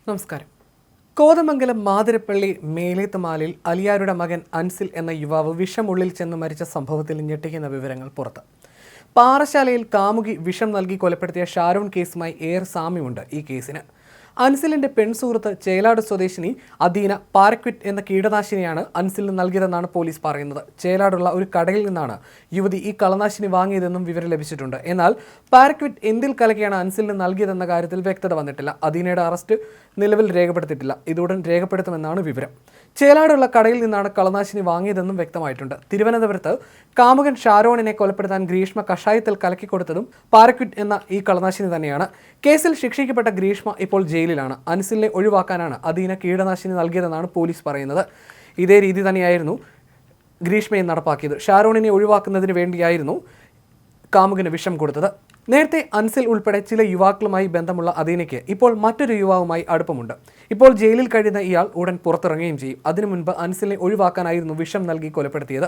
നമസ്കാരം. കോതമംഗലം മാതിരപ്പള്ളി മേലേത്തുമാലിൽ അലിയാരുടെ മകൻ അൻസിൽ എന്ന യുവാവ് വിഷമുള്ളിൽ ചെന്ന് മരിച്ച സംഭവത്തിൽ ഞെട്ടിക്കുന്ന വിവരങ്ങൾ പുറത്ത്. പാറശാലയിൽ കാമുകി വിഷം നൽകി കൊലപ്പെടുത്തിയ ഷാരോൺ കേസുമായി ഏറെ സാമ്യമുണ്ട് ഈ കേസിന്. അൻസിലിന്റെ പെൺസുഹൃത്ത് ചേലാട് സ്വദേശിനി അദീന പാരക്വിറ്റ് എന്ന കീടനാശിനിയാണ് അൻസിലിന് നൽകിയതെന്നാണ് പോലീസ് പറയുന്നത്. ചേലാടുള്ള ഒരു കടയിൽ നിന്നാണ് യുവതി ഈ കളനാശിനി വാങ്ങിയതെന്നും വിവരം ലഭിച്ചിട്ടുണ്ട്. എന്നാൽ പാരക്വിറ്റ് എന്തിൽ കലക്കിയാണ് അൻസിലിന് നൽകിയതെന്ന കാര്യത്തിൽ വ്യക്തത വന്നിട്ടില്ല. അദീനയുടെ അറസ്റ്റ് നിലവിൽ രേഖപ്പെടുത്തിയിട്ടില്ല. ഇതുടൻ രേഖപ്പെടുത്തുമെന്നാണ് വിവരം. ചേലാടുള്ള കടയിൽ നിന്നാണ് കളനാശിനി വാങ്ങിയതെന്നും വ്യക്തമായിട്ടുണ്ട്. തിരുവനന്തപുരത്ത് കാമുകൻ ഷാരോണിനെ കൊലപ്പെടുത്താൻ ഗ്രീഷ്മ കഷായത്തിൽ കലക്കിക്കൊടുത്തതും പാരക്വിറ്റ് എന്ന ഈ കളനാശിനി തന്നെയാണ്. കേസിൽ ശിക്ഷിക്കപ്പെട്ട ഗ്രീഷ്മ ഇപ്പോൾ ജയിലിലാണ്. അൻസിലിനെ ഒഴിവാക്കാനാണ് അദീന കീടനാശിനി നൽകിയതെന്നാണ് പോലീസ് പറയുന്നത്. ഇതേ രീതി തന്നെയായിരുന്നു ഗ്രീഷ്മയെ നടപ്പാക്കിയത്. ഷാരോണിനെ ഒഴിവാക്കുന്നതിന് വേണ്ടിയായിരുന്നു കാമുകന് വിഷം കൊടുത്തത്. നേരത്തെ അൻസിൽ ഉൾപ്പെടെ ചില യുവാക്കളുമായി ബന്ധമുള്ള അദീനയ്ക്ക് ഇപ്പോൾ മറ്റൊരു യുവാവുമായി അടുപ്പമുണ്ട്. ഇപ്പോൾ ജയിലിൽ കഴിയുന്ന ഇയാൾ ഉടൻ പുറത്തിറങ്ങുകയും ചെയ്യും. അതിനു മുൻപ് അൻസിലിനെ ഒഴിവാക്കാനായിരുന്നു വിഷം നൽകി കൊലപ്പെടുത്തിയത്.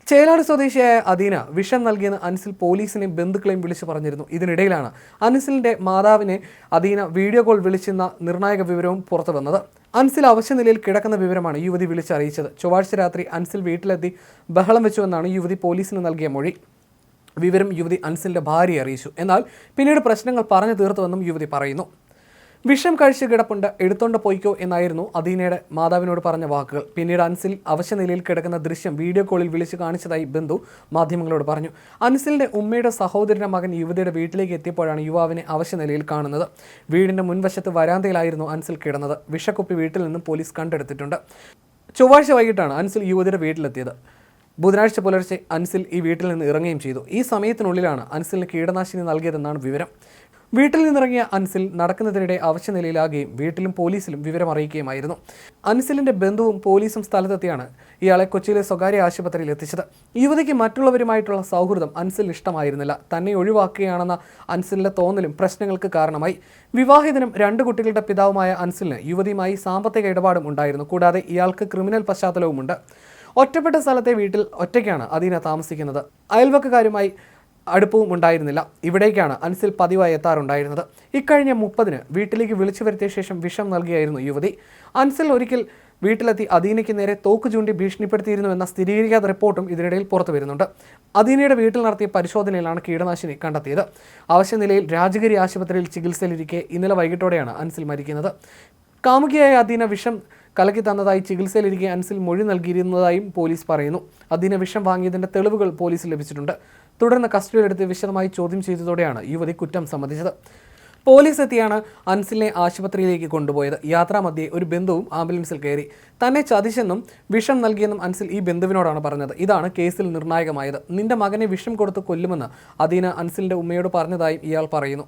ചേലാട് സ്വദേശിയായ അദീന വിഷം നൽകിയെന്ന് അൻസിൽ പോലീസിനെയും ബന്ധുക്കളെയും വിളിച്ചു പറഞ്ഞിരുന്നു. ഇതിനിടയിലാണ് അൻസിലിന്റെ മാതാവിനെ അദീന വീഡിയോ കോൾ വിളിച്ചെന്ന നിർണായക വിവരവും പുറത്തു വന്നത്. അൻസിൽ അവശ്യനിലയിൽ കിടക്കുന്ന വിവരമാണ് യുവതി വിളിച്ചറിയിച്ചത്. ചൊവ്വാഴ്ച രാത്രി അൻസിൽ വീട്ടിലെത്തി ബഹളം വെച്ചുവെന്നാണ് യുവതി പോലീസിന് നൽകിയ മൊഴി. വിവരം യുവതി അൻസിലിന്റെ ഭാര്യയെ അറിയിച്ചു. എന്നാൽ പിന്നീട് പ്രശ്നങ്ങൾ പറഞ്ഞു തീർത്തുവെന്നും യുവതി പറയുന്നു. വിഷം കഴിച്ച് കിടപ്പുണ്ട്, എടുത്തോണ്ട് പോയിക്കോ എന്നായിരുന്നു അദീനയുടെ മാതാവിനോട് പറഞ്ഞ വാക്കുകൾ. പിന്നീട് അൻസിൽ അവശനിലയിൽ കിടക്കുന്ന ദൃശ്യം വീഡിയോ കോളിൽ വിളിച്ചു കാണിച്ചതായി ബന്ധു മാധ്യമങ്ങളോട് പറഞ്ഞു. അൻസിലിന്റെ ഉമ്മയുടെ സഹോദരന്റെ മകൻ യുവതിയുടെ വീട്ടിലേക്ക് എത്തിയപ്പോഴാണ് യുവാവിനെ അവശനിലയിൽ കാണുന്നത്. വീടിന്റെ മുൻവശത്ത് വരാന്തയിലായിരുന്നു അൻസിൽ കിടന്നത്. വിഷക്കുപ്പി വീട്ടിൽ നിന്നും പോലീസ് കണ്ടെടുത്തിട്ടുണ്ട്. ചൊവ്വാഴ്ച വൈകിട്ടാണ് അൻസിൽ യുവതിയുടെ വീട്ടിലെത്തിയത്. ബുധനാഴ്ച പുലർച്ചെ അൻസിൽ ഈ വീട്ടിൽ നിന്ന് ഇറങ്ങുകയും ചെയ്തു. ഈ സമയത്തിനുള്ളിലാണ് അൻസിലിന് കീടനാശിനി നൽകിയതെന്നാണ് വിവരം. വീട്ടിൽ നിന്നിറങ്ങിയ അൻസിൽ നടക്കുന്നതിനിടെ അവശനിലയിലാകുകയും വീട്ടിലും പോലീസിലും വിവരം അറിയിക്കുകയുമായിരുന്നു. അൻസിലിന്റെ ബന്ധുവും പോലീസും സ്ഥലത്തെത്തിയാണ് ഇയാളെ കൊച്ചിയിലെ സ്വകാര്യ ആശുപത്രിയിൽ എത്തിച്ചത്. യുവതിക്ക് മറ്റുള്ളവരുമായിട്ടുള്ള സൗഹൃദം അൻസിൽ ഇഷ്ടമായിരുന്നില്ല. തന്നെ ഒഴിവാക്കുകയാണെന്ന അൻസിലിന്റെ തോന്നലും പ്രശ്നങ്ങൾക്ക് കാരണമായി. വിവാഹിതനും 2 കുട്ടികളുടെ പിതാവുമായ അൻസിലിന് യുവതിയുമായി സാമ്പത്തിക ഇടപാടും ഉണ്ടായിരുന്നു. കൂടാതെ ഇയാൾക്ക് ക്രിമിനൽ പശ്ചാത്തലവുമുണ്ട്. ഒറ്റപ്പെട്ട സ്ഥലത്തെ വീട്ടിൽ ഒറ്റയ്ക്കാണ് അദീന താമസിക്കുന്നത്. അയൽവക്കക്കാരുമായി അടുപ്പവും ഉണ്ടായിരുന്നില്ല. ഇവിടേക്കാണ് അൻസിൽ പതിവായി എത്താറുണ്ടായിരുന്നത്. ഇക്കഴിഞ്ഞ 30-ന് വീട്ടിലേക്ക് വിളിച്ചു വരുത്തിയ ശേഷം വിഷം നൽകിയായിരുന്നു യുവതി. അൻസിൽ ഒരിക്കൽ വീട്ടിലെത്തി അദീനയ്ക്ക് നേരെ തോക്ക് ചൂണ്ടി ഭീഷണിപ്പെടുത്തിയിരുന്നുവെന്ന സ്ഥിരീകരിക്കാത്ത റിപ്പോർട്ടും ഇതിനിടയിൽ പുറത്തു വരുന്നുണ്ട്. അദീനയുടെ വീട്ടിൽ നടത്തിയ പരിശോധനയിലാണ് കീടനാശിനി കണ്ടെത്തിയത്. അവശനിലയിൽ രാജഗിരി ആശുപത്രിയിൽ ചികിത്സയിലിരിക്കെ ഇന്നലെ വൈകിട്ടോടെയാണ് അൻസിൽ മരിക്കുന്നത്. കാമുകിയായ അദീന വിഷം കലക്കി തന്നതായി ചികിത്സയിലിരിക്കെ അൻസിൽ മൊഴി നൽകിയിരുന്നതായും പോലീസ് പറയുന്നു. അദീന വിഷം വാങ്ങിയതിന്റെ തെളിവുകൾ പോലീസിൽ ലഭിച്ചിട്ടുണ്ട്. തുടർന്ന് കസ്റ്റഡിയിലെടുത്ത് വിശദമായി ചോദ്യം ചെയ്തതോടെയാണ് യുവതി കുറ്റം സമ്മതിച്ചത്. പോലീസ് എത്തിയാണ് അൻസിലിനെ ആശുപത്രിയിലേക്ക് കൊണ്ടുപോയത്. യാത്രാമധ്യേ ഒരു ബന്ധുവും ആംബുലൻസിൽ കയറി. തന്നെ ചതിച്ചെന്നും വിഷം നൽകിയെന്നും അൻസിൽ ഈ ബന്ധുവിനോടാണ് പറഞ്ഞത്. ഇതാണ് കേസിൽ നിർണായകമായത്. നിന്റെ മകനെ വിഷം കൊടുത്ത് കൊല്ലുമെന്ന് അദീന അൻസിലിന്റെ ഉമ്മയോട് പറഞ്ഞതായും ഇയാൾ പറയുന്നു.